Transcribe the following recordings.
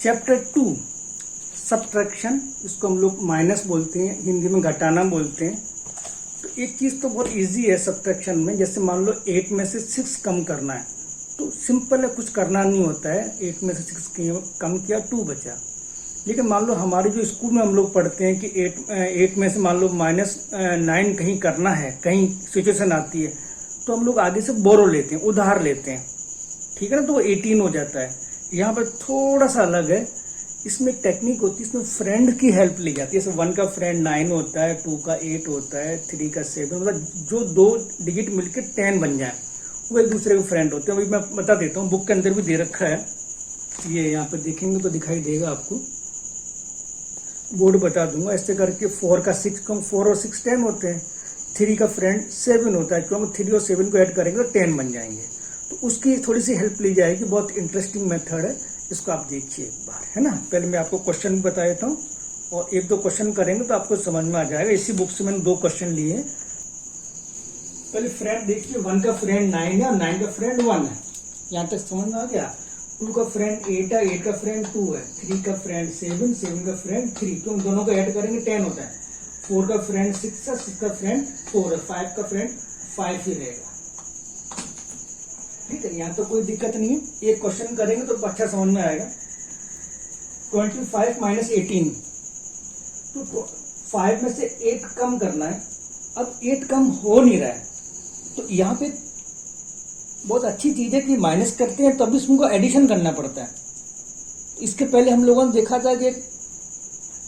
Chapter 2 subtraction, इसको हम लोग माइनस बोलते हैं, हिंदी में घटाना बोलते हैं। तो एक चीज़ तो बहुत इजी है सब्ट्रैक्शन में। जैसे मान लो 8 में से 6 कम करना है, तो सिंपल है, कुछ करना नहीं होता है। 8 में से 6 कम किया, 2 बचा। लेकिन मान लो हमारे जो स्कूल में हम लोग पढ़ते हैं कि 8 में से मान लो -9 कहीं करना है, कहीं सिचुएशन आती है, तो हम लोग आगे से बोरो लेते हैं, उधार लेते हैं, ठीक है ना, तो वो 18 हो जाता है। यहाँ पर थोड़ा सा अलग है, इसमें टेक्निक होती है, इसमें फ्रेंड की हेल्प ली जाती है। जैसे 1 का फ्रेंड 9 होता है, 2 का 8 होता है, 3 का 7, मतलब जो 2 डिजिट मिलकर 10 बन जाए वो एक दूसरे के फ्रेंड होते हैं। अभी मैं बता देता हूँ, बुक के अंदर भी दे रखा है, ये यहाँ पर देखेंगे तो दिखाई देगा आपको, बोर्ड बता दूंगा। ऐसे करके 4 का 6 कम, 4 और 6 10 होते हैं। 3 का फ्रेंड 7 होता है, क्योंकि 3 और 7 को ऐड करेंगे तो 10 बन जाएंगे। तो उसकी थोड़ी सी हेल्प ली जाएगी, बहुत इंटरेस्टिंग मेथड है, इसको आप देखिए एक बार, है ना। पहले मैं आपको क्वेश्चन भी बता देता हूँ, और 1-2 क्वेश्चन करेंगे तो आपको समझ में आ जाएगा। इसी बुक से मैंने 2 क्वेश्चन लिए हैं। पहले फ्रेंड देखिए, 1 का फ्रेंड 9 है और 9 का फ्रेंड 1 है, यहाँ तक समझ में आ गया। 2 का फ्रेंड 8 है, 8 का फ्रेंड 2 है, 3 का फ्रेंड 7, 7 का फ्रेंड 3, तो उन दोनों को ऐड करेंगे 10 होता है। 4 का फ्रेंड 6 है, 6 का फ्रेंड 4 है, 5 का फ्रेंड 5 ही रहेगा, ठीक है। यहाँ तो कोई दिक्कत नहीं है, एक क्वेश्चन करेंगे तो अच्छा समझ में आएगा। 25 - 18, तो 5 में से 8 कम करना है। अब 8 कम हो नहीं रहा है, तो यहाँ पे बहुत अच्छी चीज है कि माइनस करते हैं तब इसमें को एडिशन करना पड़ता है। इसके पहले हम लोगों ने देखा था कि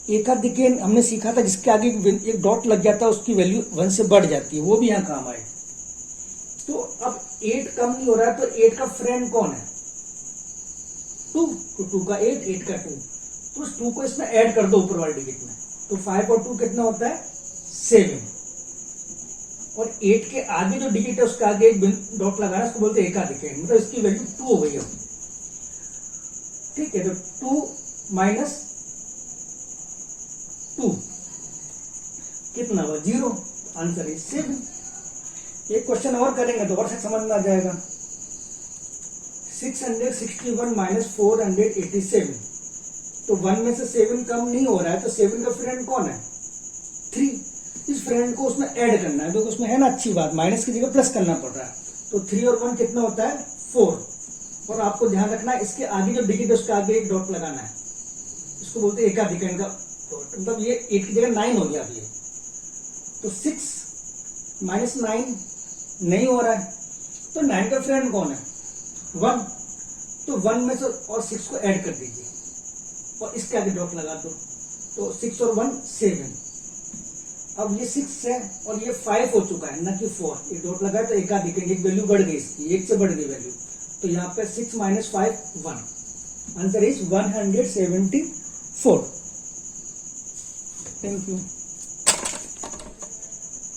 एक आध दिखे हमने सीखा था, जिसके आगे एक डॉट लग जाता है उसकी वैल्यू 1 से बढ़ जाती है, वो भी यहाँ काम आए। तो अब 8 कम नहीं हो रहा है, तो 8 का फ्रेंड कौन है? 2, तो 2 का 8, 8 का 2, तो उस 2 को इसमें ऐड कर दो ऊपर वाले डिजिट में, तो 5 और 2 कितना होता है? 7। और 8 के आगे जो डिजिट है उसके आगे एक डॉट लगाना, उसको बोलते हैं एकाधिक, मतलब इसकी वैल्यू 2 हो गई है, ठीक है। तो 2 - 2 कितना हुआ? 0। Answer is 7। एक क्वेश्चन और करेंगे तो और समझ में आ जाएगा। 661 - 487, तो 1 में से 7 कम नहीं हो रहा है, तो 7 का फ्रेंड कौन है? 3। इस फ्रेंड को उसमें ऐड करना है, तो उसमें है ना अच्छी बात, माइनस की जगह प्लस करना पड़ रहा है। तो 3 और 1 कितना होता है? 4। और आपको ध्यान रखना है, इसके आगे जो डिजिट है उसके आगे एक डॉट लगाना है, इसको बोलते हैं एकाधिक का डॉट, मतलब ये 8 की जगह 9 हो गया ये। तो 6 - 9 नहीं हो रहा है, तो 9 का फ्रेंड कौन है? 1। तो 1 में से और 6 को ऐड कर दीजिए और इसके आगे डॉट लगा दो, तो 6 और 1 7। अब ये 6 है और ये 5 हो चुका है, ना कि 4। ये डॉट लगा तो एकाधिक, एक वैल्यू बढ़ गई इसकी, 1 से बढ़ गई वैल्यू, तो यहाँ पे 6 - 5 1। Answer is 174। Thank you.